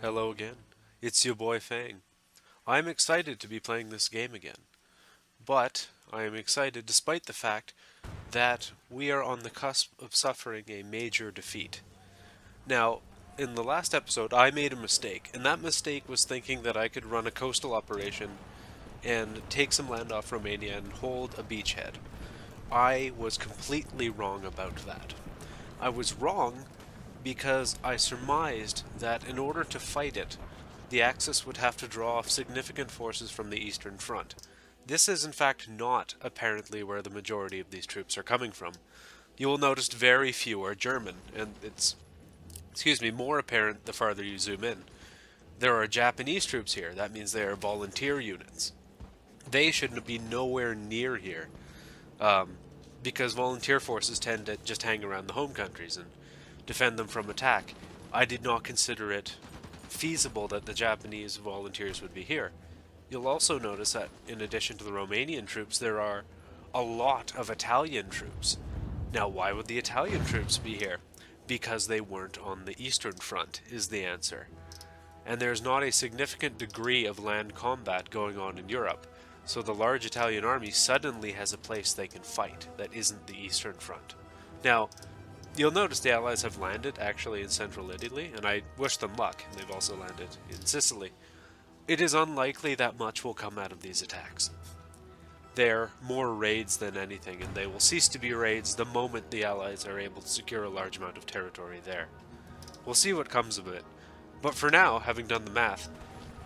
Hello again. It's your boy Fang. I'm excited to be playing this game again, but I am excited despite the fact that we are on the cusp of suffering a major defeat. Now, in the last episode, I made a mistake, and that mistake was thinking that I could run a coastal operation and take some land off Romania and hold a beachhead. I was completely wrong about that. I was wrong because I surmised that in order to fight it, the Axis would have to draw off significant forces from the Eastern Front. This is in fact not apparently where the majority of these troops are coming from. You will notice very few are German, and it's, more apparent the farther you zoom in. There are Japanese troops here. That means they are volunteer units. They should be nowhere near here, because volunteer forces tend to just hang around the home countries and defend them from attack. I did not consider it feasible that the Japanese volunteers would be here. You'll also notice that in addition to the Romanian troops, there are a lot of Italian troops. Now, why would the Italian troops be here? Because they weren't on the Eastern Front, is the answer. And there's not a significant degree of land combat going on in Europe, so the large Italian army suddenly has a place they can fight that isn't the Eastern Front. Now, you'll notice the Allies have landed actually in central Italy, and I wish them luck. They've also landed in Sicily. It is unlikely that much will come out of these attacks. They're more raids than anything, and they will cease to be raids the moment the Allies are able to secure a large amount of territory there. We'll see what comes of it. But for now, having done the math,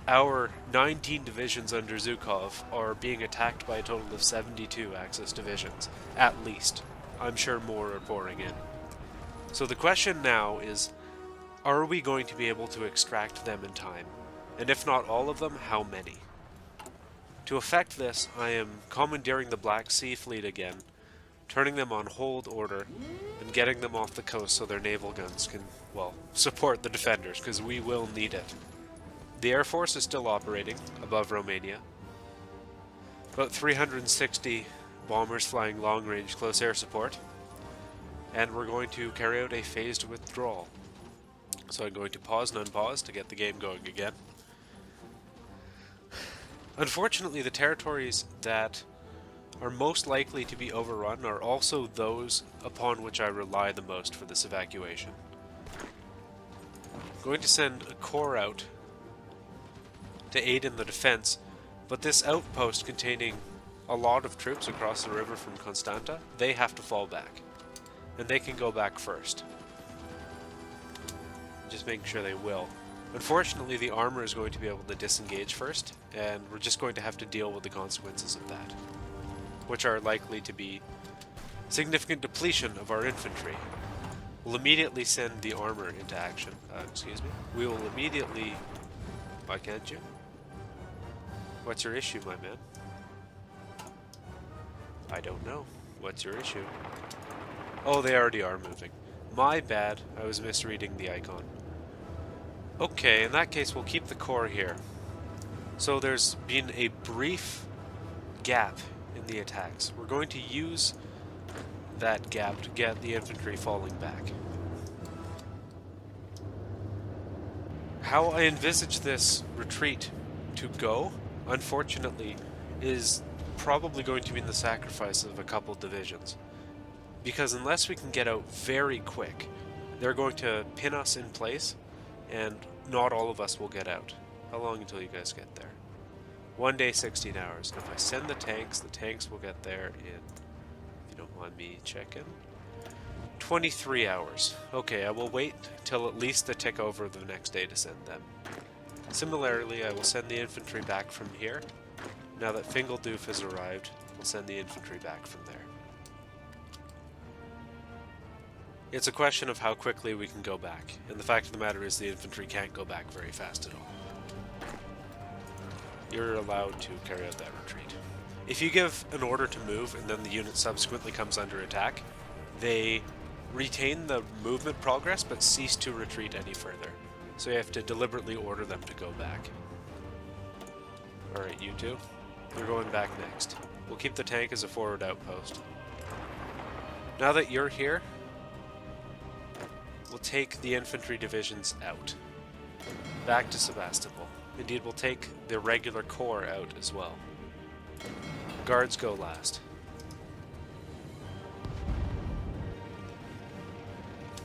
our 19 divisions under Zhukov are being attacked by a total of 72 Axis divisions, at least. I'm sure more are pouring in. So the question now is, are we going to be able to extract them in time? And if not all of them, how many? To effect this, I am commandeering the Black Sea Fleet again, turning them on hold order, and getting them off the coast so their naval guns can, well, support the defenders, because we will need it. The Air Force is still operating above Romania. About 360 bombers flying long-range close air support. And we're going to carry out a phased withdrawal. So I'm going to pause and unpause to get the game going again. Unfortunately, the territories that are most likely to be overrun are also those upon which I rely the most for this evacuation. I'm going to send a corps out to aid in the defense, but this outpost containing a lot of troops across the river from Constanta, they have to fall back. And they can go back first. Just making sure they will. Unfortunately, the armor is going to be able to disengage first, and we're just going to have to deal with the consequences of that, which are likely to be significant depletion of our infantry. We'll immediately send the armor into action. We will immediately... Why can't you? What's your issue, my man? I don't know. What's your issue? Oh, they already are moving. My bad, I was misreading the icon. Okay, in that case we'll keep the core here. So there's been a brief gap in the attacks. We're going to use that gap to get the infantry falling back. How I envisage this retreat to go, unfortunately, is probably going to mean the sacrifice of a couple divisions. Because unless we can get out very quick, they're going to pin us in place, and not all of us will get out. How long until you guys get there? 1 day, 16 hours. And if I send the tanks will get there in, if you don't mind me checking, 23 hours. Okay, I will wait till at least the tick over the next day to send them. Similarly, I will send the infantry back from here. Now that Fingeldoof has arrived, we'll send the infantry back from there. It's a question of how quickly we can go back, and the fact of the matter is the infantry can't go back very fast at all. You're allowed to carry out that retreat. If you give an order to move and then the unit subsequently comes under attack, they retain the movement progress but cease to retreat any further. So you have to deliberately order them to go back. Alright, you two, you're going back next. We'll keep the tank as a forward outpost. Now that you're here, we'll take the infantry divisions out. Back to Sebastopol. Indeed, we'll take the regular corps out as well. Guards go last.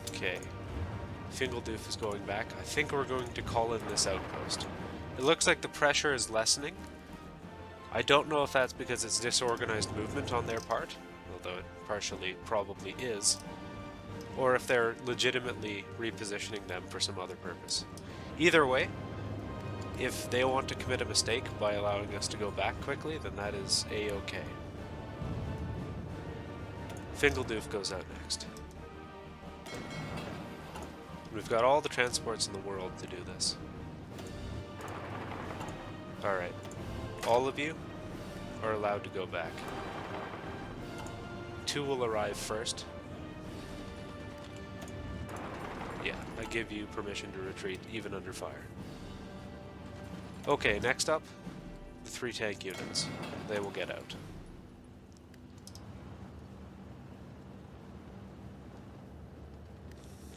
Okay. Fingeldoof is going back. I think we're going to call in this outpost. It looks like the pressure is lessening. I don't know if that's because it's disorganized movement on their part, although it partially probably is, or if they're legitimately repositioning them for some other purpose. Either way, if they want to commit a mistake by allowing us to go back quickly, then that is a-okay. Fingeldoof goes out next. We've got all the transports in the world to do this. Alright. All of you are allowed to go back. 2 will arrive first. Yeah, I give you permission to retreat, even under fire. Okay, next up, the 3 tank units. They will get out.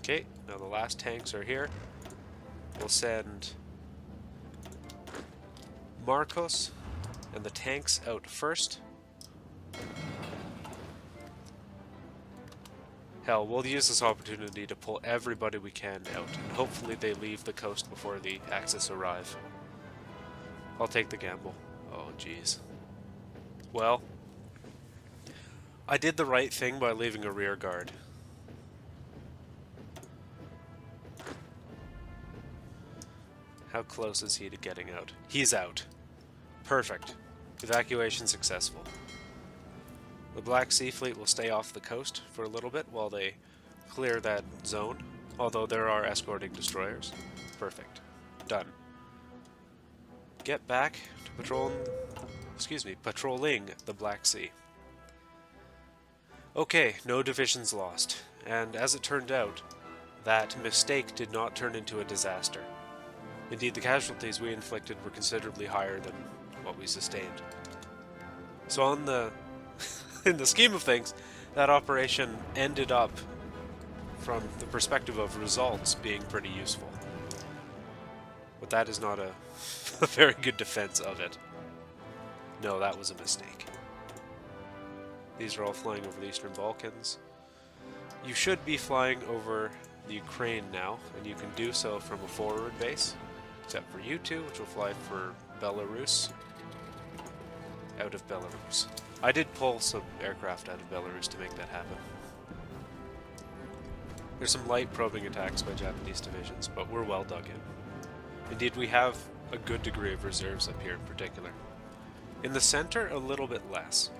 Okay, now the last tanks are here. We'll send Marcos and the tanks out first. Hell, we'll use this opportunity to pull everybody we can out, and hopefully they leave the coast before the Axis arrive. I'll take the gamble. Oh, jeez. Well, I did the right thing by leaving a rear guard. How close is he to getting out? He's out. Perfect. Evacuation successful. The Black Sea Fleet will stay off the coast for a little bit while they clear that zone, although there are escorting destroyers. Perfect. Done. Get back to patrolling the Black Sea. Okay, no divisions lost, and as it turned out, that mistake did not turn into a disaster. Indeed, the casualties we inflicted were considerably higher than what we sustained. So on the in the scheme of things, that operation ended up, from the perspective of results, being pretty useful. But that is not a very good defense of it. No, that was a mistake. These are all flying over the Eastern Balkans. You should be flying over the Ukraine now, and you can do so from a forward base, except for you two, which will fly for Belarus. Out of Belarus. I did pull some aircraft out of Belarus to make that happen. There's some light probing attacks by Japanese divisions, but we're well dug in. Indeed, we have a good degree of reserves up here in particular. In the center, a little bit less.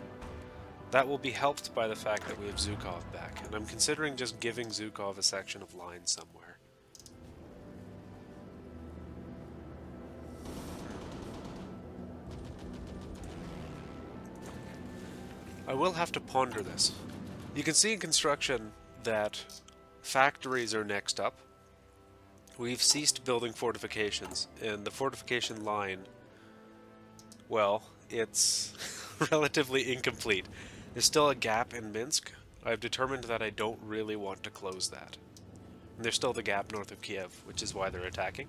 That will be helped by the fact that we have Zhukov back, and I'm considering just giving Zhukov a section of line somewhere. I will have to ponder this. You can see in construction that factories are next up. We've ceased building fortifications, and the fortification line, well, it's relatively incomplete. There's still a gap in Minsk. I've determined that I don't really want to close that. And there's still the gap north of Kiev, which is why they're attacking.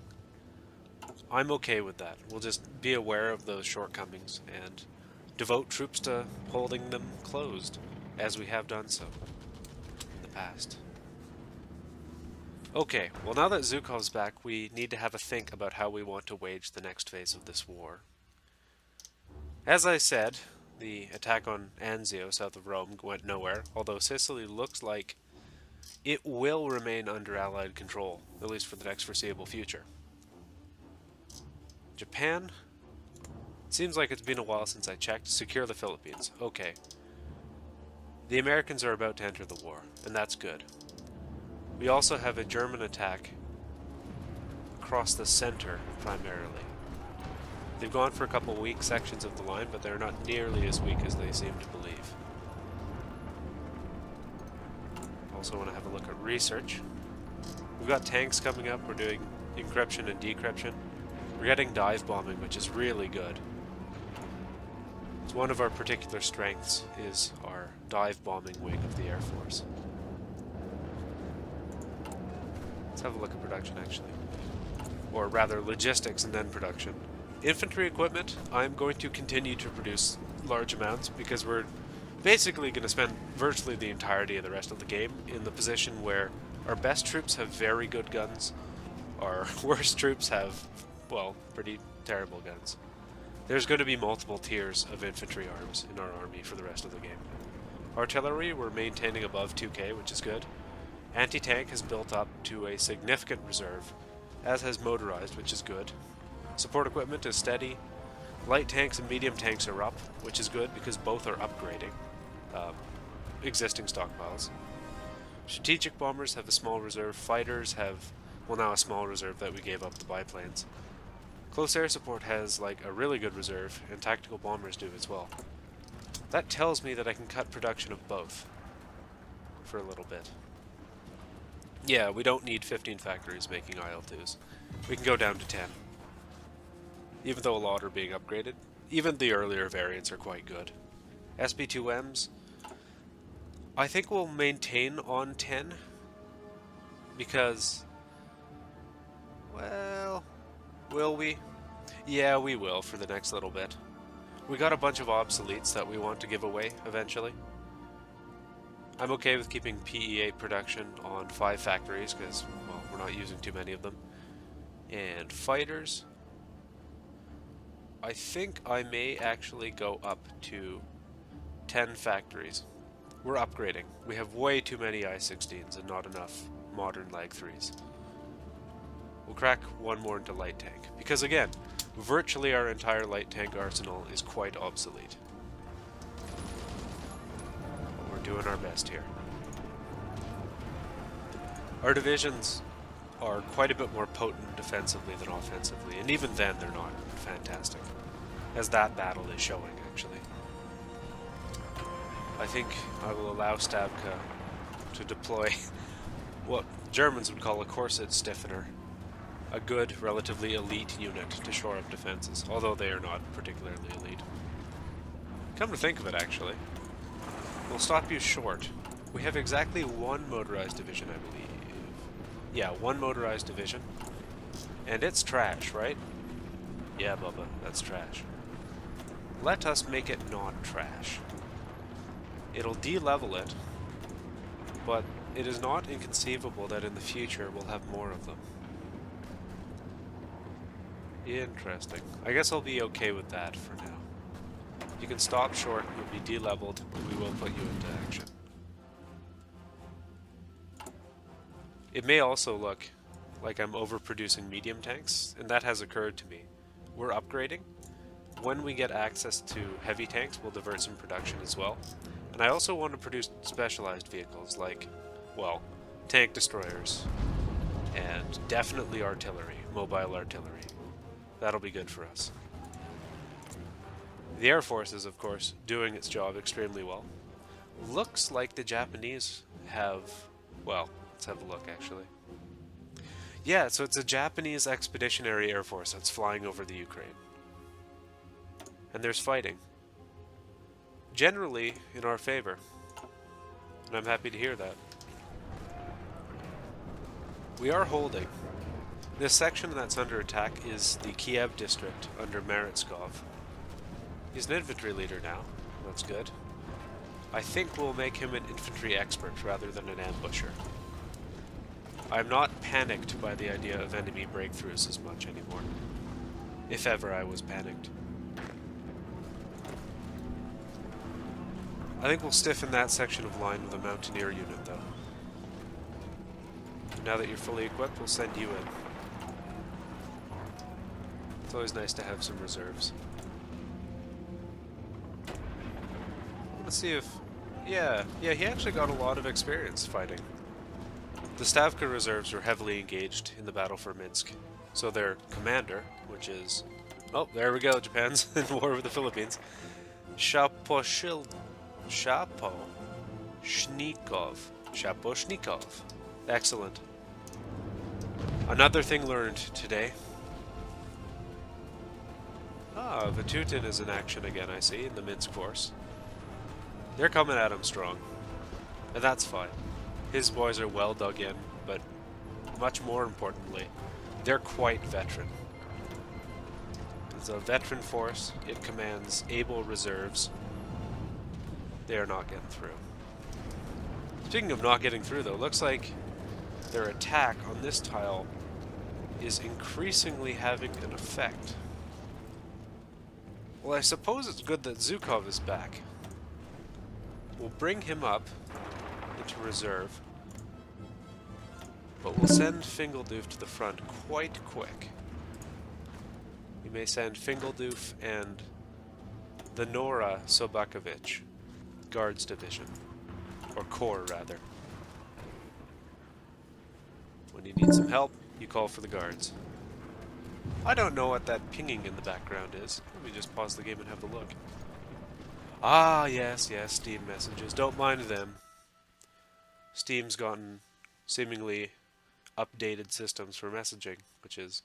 I'm okay with that. We'll just be aware of those shortcomings and devote troops to holding them closed, as we have done so in the past. Okay, well now that Zhukov's back, we need to have a think about how we want to wage the next phase of this war. As I said, the attack on Anzio, south of Rome, went nowhere, although Sicily looks like it will remain under Allied control, at least for the next foreseeable future. Japan? Seems like it's been a while since I checked. Secure the Philippines. Okay. The Americans are about to enter the war, and that's good. We also have a German attack across the center, primarily. They've gone for a couple weak sections of the line, but they're not nearly as weak as they seem to believe. Also want to have a look at research. We've got tanks coming up. We're doing encryption and decryption. We're getting dive bombing, which is really good. It's one of our particular strengths is our dive bombing wing of the Air Force. Let's have a look at production, actually. or rather logistics and then production. Infantry equipment, I'm going to continue to produce large amounts because we're basically going to spend virtually the entirety of the rest of the game in the position where our best troops have very good guns, our worst troops have, well, pretty terrible guns. There's going to be multiple tiers of infantry arms in our army for the rest of the game. Artillery, we're maintaining above 2k, which is good. Anti-tank has built up to a significant reserve, as has motorized, which is good. Support equipment is steady. Light tanks and medium tanks are up, which is good because both are upgrading existing stockpiles. Strategic bombers have a small reserve. Fighters have, well, now a small reserve that we gave up the biplanes. Close air support has like a really good reserve, and tactical bombers do as well. That tells me that I can cut production of both for a little bit. Yeah, we don't need 15 factories making IL-2s. We can go down to 10. Even though a lot are being upgraded, even the earlier variants are quite good. SB2Ms, I think we'll maintain on 10, because, well, will we? Yeah, we will for the next little bit. We got a bunch of obsoletes that we want to give away eventually. I'm okay with keeping PE8 production on 5 factories because, well, we're not using too many of them. And fighters, I think I may actually go up to 10 factories. We're upgrading. We have way too many I-16s and not enough modern Lag 3s. We'll crack one more into light tank. Because again, virtually our entire light tank arsenal is quite obsolete. But we're doing our best here. Our divisions are quite a bit more potent defensively than offensively, and even then they're not fantastic. As that battle is showing, actually. I think I will allow Stavka to deploy what Germans would call a corset stiffener. A good, relatively elite unit to shore up defenses, although they are not particularly elite. Come to think of it, actually, we'll stop you short. We have exactly one motorized division, I believe. Yeah, one motorized division. And it's trash, right? Yeah, Bubba, that's trash. Let us make it not trash. It'll de-level it, but it is not inconceivable that in the future we'll have more of them. Interesting. I guess I'll be okay with that for now. You can stop short, you'll be de-leveled, and we will put you into action. It may also look like I'm overproducing medium tanks, and that has occurred to me. We're upgrading. When we get access to heavy tanks, we'll divert some production as well. And I also want to produce specialized vehicles like, well, tank destroyers, and definitely artillery, mobile artillery. That'll be good for us. The Air Force is, of course, doing its job extremely well. Looks like the Japanese have, well, let's have a look actually. Yeah, so it's a Japanese expeditionary air force that's flying over the Ukraine. And there's fighting. Generally in our favor. And I'm happy to hear that. We are holding. This section that's under attack is the Kiev district under Maritskov. He's an infantry leader now. That's good. I think we'll make him an infantry expert rather than an ambusher. I'm not panicked by the idea of enemy breakthroughs as much anymore. If ever I was panicked. I think we'll stiffen that section of line with a mountaineer unit, though. Now that you're fully equipped, we'll send you in. It's always nice to have some reserves. Let's see if... Yeah, he actually got a lot of experience fighting. The Stavka reserves were heavily engaged in the battle for Minsk, so their commander, which is... Oh, there we go, Japan's in war with the Philippines. Shaposhnikov. Excellent. Another thing learned today. Ah, Vatutin is in action again, I see, in the Minsk force. They're coming at him strong. And that's fine. His boys are well dug in, but much more importantly, They're quite veteran. It's a veteran force. It commands able reserves. They are not getting through. Speaking of not getting through, though, looks like their attack on this tile is increasingly having an effect. Well, I suppose it's good that Zukov is back. We'll bring him up into reserve, but we'll send Fingeldoof to the front quite quick. We may send Fingeldoof and the Nora Sobakovich Guards Division, or Corps rather. When you need some help, you call for the guards. I don't know what that pinging in the background is. Let me just pause the game and have a look. Ah, yes, Steam messages. Don't mind them. Steam's gotten seemingly updated systems for messaging, which is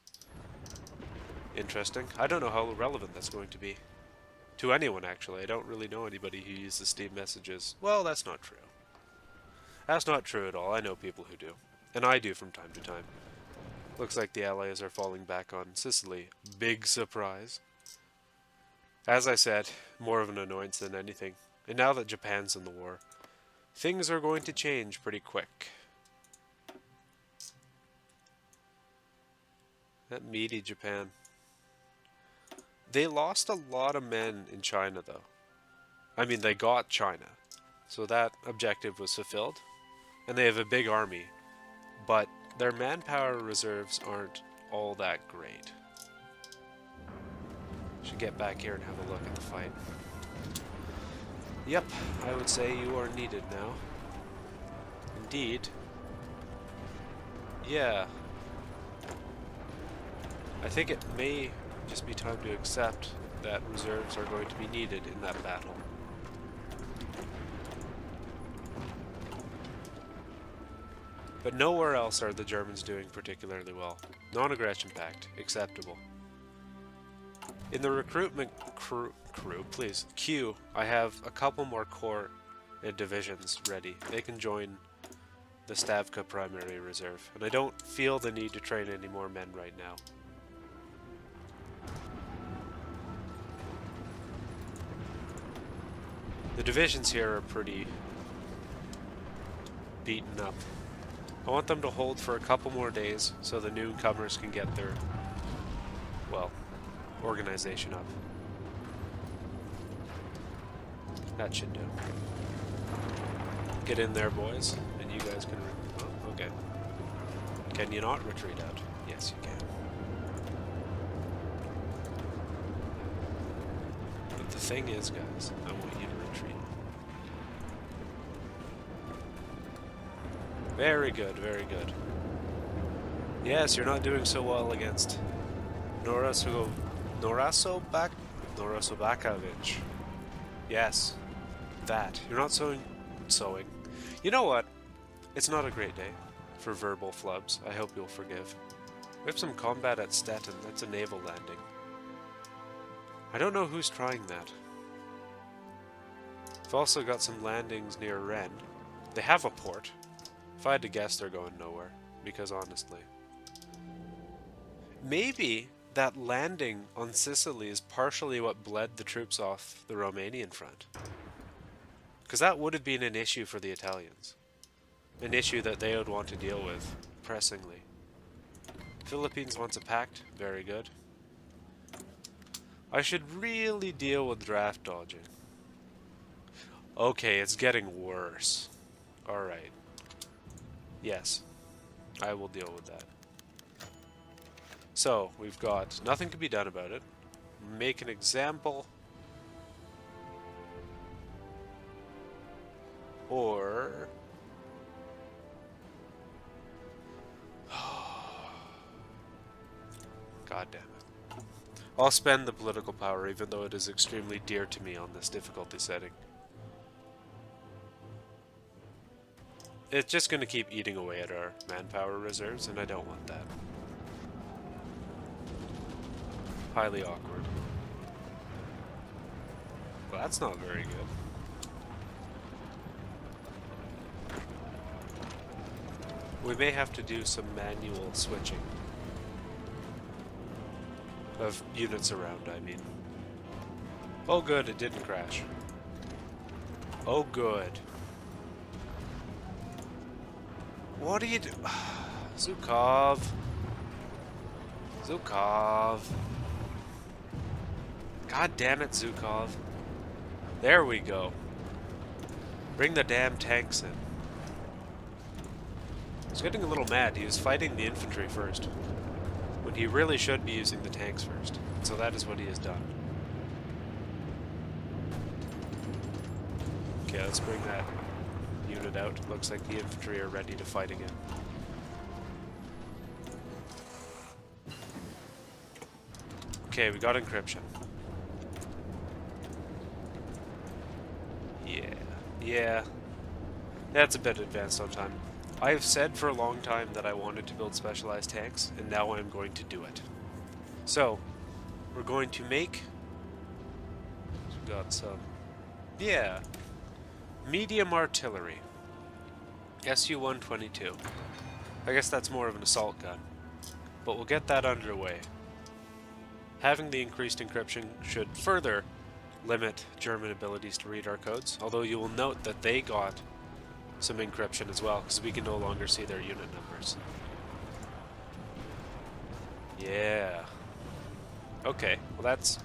interesting. I don't know how relevant that's going to be. To anyone, actually. I don't really know anybody who uses Steam messages. Well, that's not true. That's not true at all. I know people who do. And I do from time to time. Looks like the Allies are falling back on Sicily. Big surprise. As I said, more of an annoyance than anything. And now that Japan's in the war, things are going to change pretty quick. That meaty Japan. They lost a lot of men in China, though. I mean, they got China. So that objective was fulfilled. And they have a big army. But their manpower reserves aren't all that great. Should get back here and have a look at the fight. Yep, I would say you are needed now. Indeed. Yeah. I think it may just be time to accept that reserves are going to be needed in that battle. But nowhere else are the Germans doing particularly well. Non-aggression pact, acceptable. In the recruitment queue, I have a couple more corps and divisions ready. They can join the Stavka primary reserve, and I don't feel the need to train any more men right now. The divisions here are pretty beaten up. I want them to hold for a couple more days so the newcomers can get their, well, organization up. That should do. Get in there, boys, and you guys can... Oh, okay. Can you not retreat out? Yes, you can. But the thing is, guys, I want you to retreat. Very good, very good. Yes, you're not doing so well against Norasobakovich. Yes, that. You're not sowing. You know what? It's not a great day for verbal flubs. I hope you'll forgive. We have some combat at Stettin. That's a naval landing. I don't know who's trying that. We've also got some landings near Rennes. They have a port. If I had to guess, they're going nowhere. Because honestly... Maybe that landing on Sicily is partially what bled the troops off the Romanian front. Because that would have been an issue for the Italians. An issue that they would want to deal with, pressingly. Philippines wants a pact. Very good. I should really deal with draft dodging. Okay, it's getting worse. Alright. Yes. I will deal with that. So, we've got nothing to be done about it. Make an example. Or... God damn it. I'll spend the political power even though it is extremely dear to me on this difficulty setting. It's just going to keep eating away at our manpower reserves, and I don't want that. Highly awkward. Well, that's not very good. We may have to do some manual switching. Of units around, I mean. Oh good, it didn't crash. Oh good. What do you do? Zukov. Zukov. God damn it, Zukov. There we go. Bring the damn tanks in. I was getting a little mad. He was fighting the infantry first, when he really should be using the tanks first. So that is what he has done. Okay, let's bring that unit out. Looks like the infantry are ready to fight again. Okay, we got encryption. Yeah. That's a bit advanced on time. I have said for a long time that I wanted to build specialized tanks, and now I'm going to do it. So, we're going to make... We've got some... Yeah. Medium artillery. SU-122. I guess that's more of an assault gun. But we'll get that underway. Having the increased encryption should further limit German abilities to read our codes, although you will note that they got some encryption as well, because we can no longer see their unit numbers. Yeah. Okay, well that's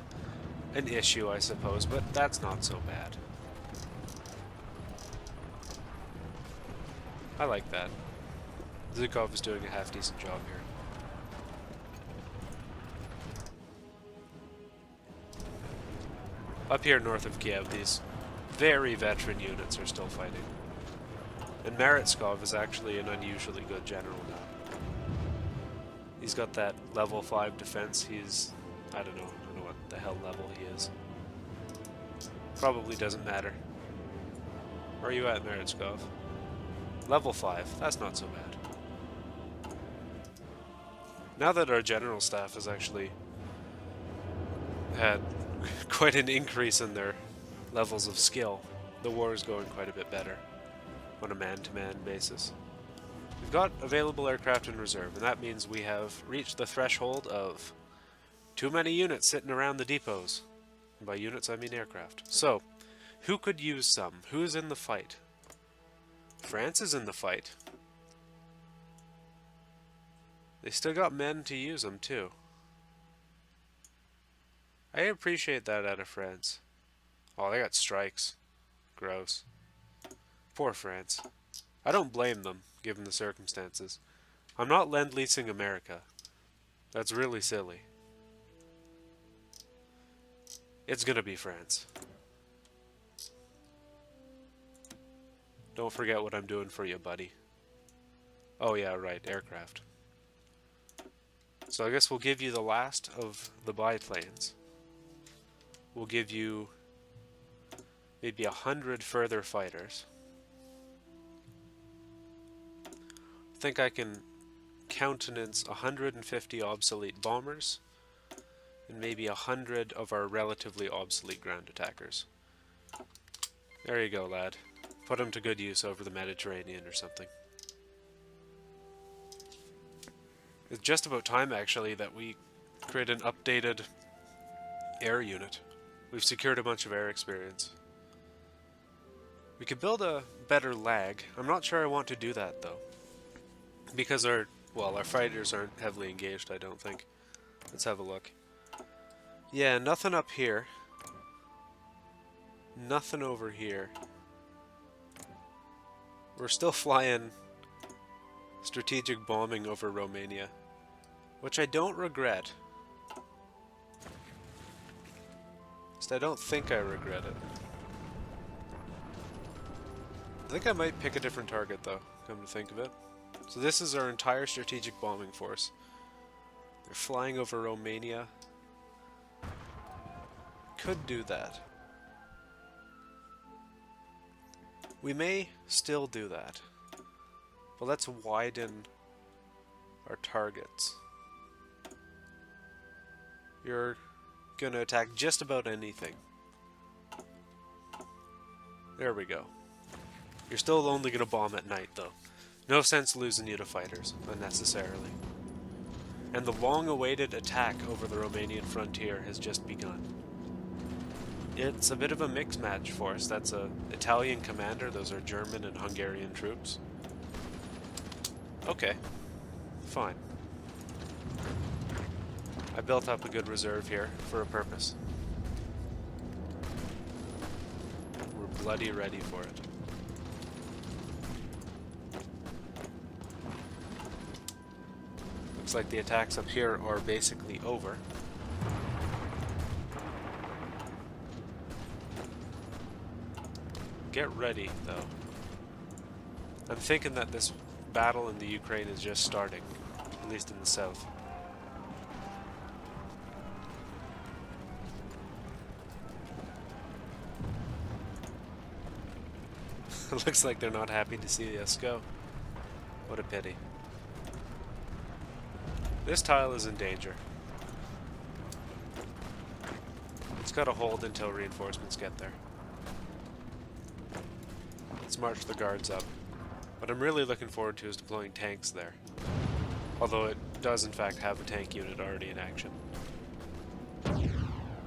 an issue, I suppose, but that's not so bad. I like that. Zukov is doing a half-decent job here. Up here north of Kiev, these very veteran units are still fighting. And Maritskov is actually an unusually good general now. He's got that level 5 defense. He's... I don't know what the hell level he is. Probably doesn't matter. Where are you at, Maritskov? Level 5. That's not so bad. Now that our general staff has actually had quite an increase in their levels of skill, the war is going quite a bit better on a man-to-man basis. We've got available aircraft in reserve, and that means we have reached the threshold of too many units sitting around the depots. And by units, I mean aircraft. So, who could use some? Who's in the fight? France is in the fight. They still got men to use them, too. I appreciate that out of France. Oh, they got strikes. Gross. Poor France. I don't blame them, given the circumstances. I'm not lend-leasing America. That's really silly. It's gonna be France. Don't forget what I'm doing for you, buddy. Oh yeah, right, aircraft. So I guess we'll give you the last of the biplanes. We'll give you maybe 100 further fighters. I think I can countenance 150 obsolete bombers and maybe 100 of our relatively obsolete ground attackers. There you go, lad. Put them to good use over the Mediterranean or something. It's just about time, actually, that we create an updated air unit. We've secured a bunch of air experience. We could build a better lag. I'm not sure I want to do that, though. Because our fighters aren't heavily engaged, I don't think. Let's have a look. Yeah, nothing up here. Nothing over here. We're still flying strategic bombing over Romania, which I don't regret. I don't think I regret it. I think I might pick a different target, though, come to think of it. So this is our entire strategic bombing force. They're flying over Romania. Could do that. We may still do that. But let's widen our targets. You're gonna attack just about anything. There we go. You're still only gonna bomb at night, though. No sense losing you to fighters, unnecessarily. and the long-awaited attack over the Romanian frontier has just begun. It's a bit of a mixed match for us. That's an Italian commander, those are German and Hungarian troops. Okay, fine. I built up a good reserve here for a purpose. We're bloody ready for it. Looks like the attacks up here are basically over. Get ready, though. I'm thinking that this battle in the Ukraine is just starting, at least in the south. Looks like they're not happy to see us go. What a pity. This tile is in danger. It's got to hold until reinforcements get there. Let's march the guards up. What I'm really looking forward to is deploying tanks there. Although it does in fact have a tank unit already in action.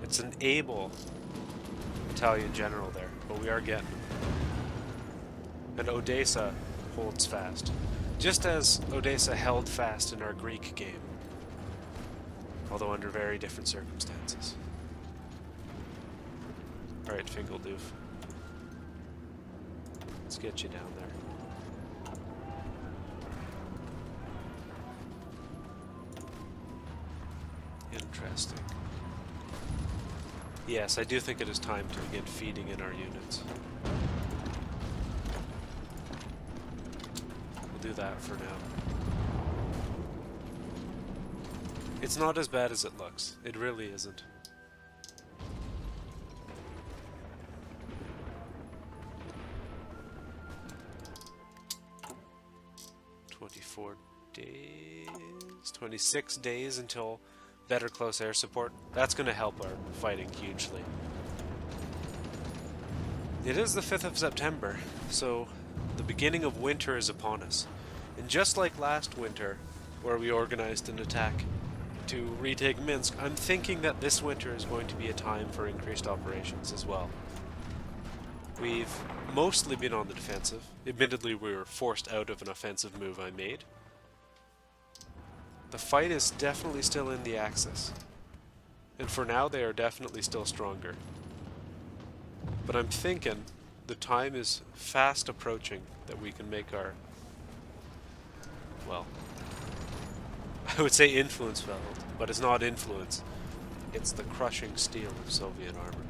It's an able Italian general there, but we are getting him. And Odessa holds fast. Just as Odessa held fast in our Greek game. Although under very different circumstances. Alright, Fingeldoof. Let's get you down there. Interesting. Yes, I do think it is time to begin feeding in our units. We'll do that for now. It's not as bad as it looks. It really isn't. Days, 26 days until better close air support. That's going to help our fighting hugely. It is the 5th of September, so the beginning of winter is upon us. And just like last winter, where we organized an attack to retake Minsk, I'm thinking that this winter is going to be a time for increased operations as well. We've mostly been on the defensive. Admittedly, we were forced out of an offensive move I made. The fight is definitely still in the Axis. And for now, they are definitely still stronger. But I'm thinking the time is fast approaching that we can make our, well, I would say influence felt, but it's not influence. It's the crushing steel of Soviet armor,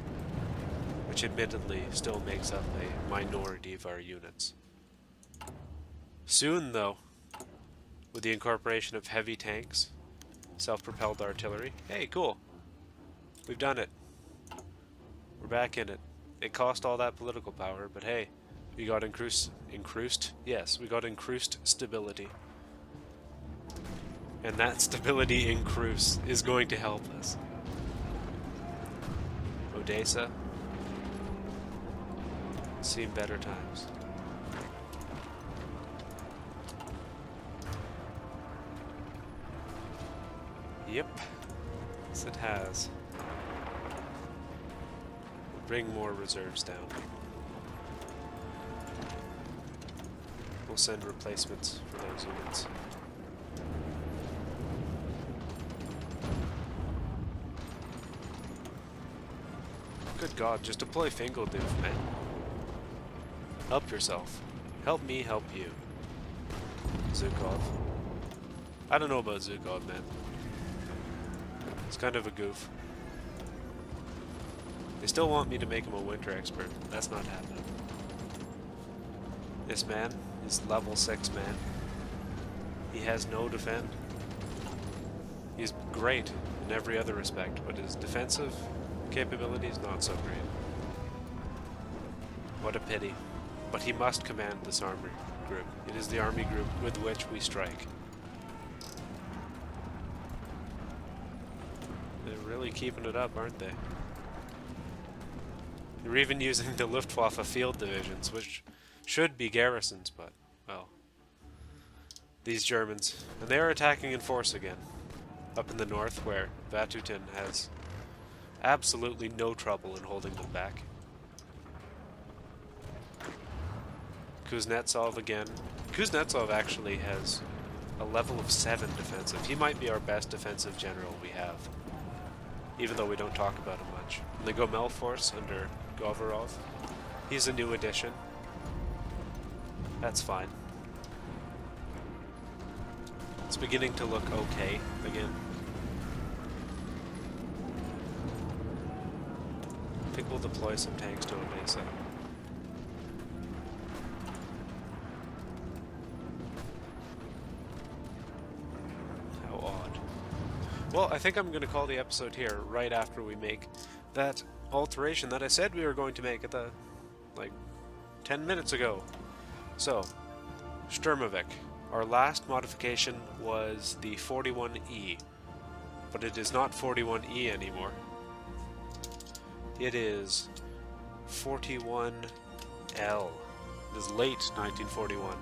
which admittedly still makes up a minority of our units. Soon, though, with the incorporation of heavy tanks, self-propelled artillery, hey, cool, we've done it. We're back in it. It cost all that political power, but hey, we got increased stability. And that stability increase is going to help us. Odessa, seen better times. Yep, yes it has. We'll bring more reserves down. We'll send replacements for those units. Good God, just deploy Fingeldoof, man. Help yourself. Help me help you. Zhukov. I don't know about Zhukov, man. It's kind of a goof. They still want me to make him a winter expert. That's not happening. This man is level 6 man. He has no defend. He's great in every other respect, but his defensive capabilities not so great. What a pity. But he must command this army group. It is the army group with which we strike. They're really keeping it up, aren't they? They're even using the Luftwaffe field divisions, which should be garrisons, but, well, these Germans. And they are attacking in force again. up in the north where Vatutin has absolutely no trouble in holding them back. Kuznetsov again. Kuznetsov actually has a level of 7 defensive. He might be our best defensive general we have, even though we don't talk about him much. And they go Melforce under Govorov. He's a new addition. That's fine. It's beginning to look okay again. I think we'll deploy some tanks to Odessa. How odd. Well, I think I'm going to call the episode here right after we make that alteration that I said we were going to make at the, like, 10 minutes ago. So, Sturmovik. Our last modification was the 41E, but it is not 41E anymore. It is 41L. It is late 1941.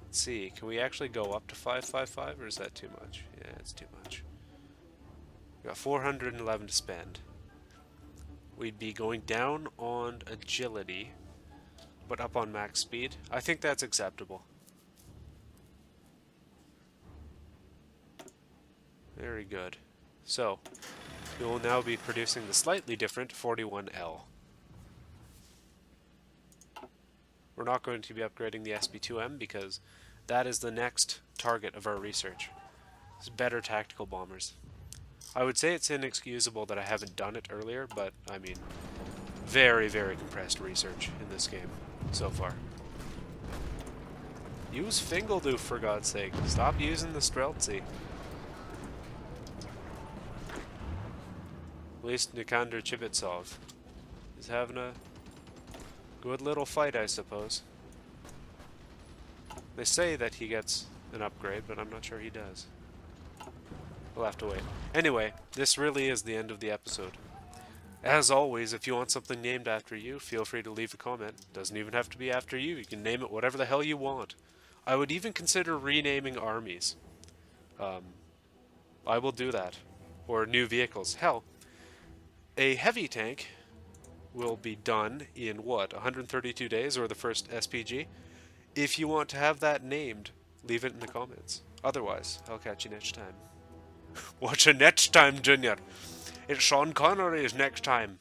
Let's see, can we actually go up to 555, or is that too much? Yeah, it's too much. We got 411 to spend. We'd be going down on agility, but up on max speed. I think that's acceptable. Very good. So, we will now be producing the slightly different 41L. We're not going to be upgrading the SB2M because that is the next target of our research. It's better tactical bombers. I would say it's inexcusable that I haven't done it earlier, but I mean, very, very compressed research in this game so far. Use Fingeldoof, for God's sake. Stop using the Streltsy. At least Nikander Chibitsov is having a good little fight, I suppose. They say that he gets an upgrade, but I'm not sure he does. We'll have to wait. Anyway, this really is the end of the episode. As always, if you want something named after you, feel free to leave a comment. Doesn't even have to be after you. You can name it whatever the hell you want. I would even consider renaming armies. I will do that. Or new vehicles. Hell, a heavy tank will be done in, what, 132 days, or the first SPG? If you want to have that named, leave it in the comments. Otherwise, I'll catch you next time. What's your next time, Junior? It's Sean Connery's next time.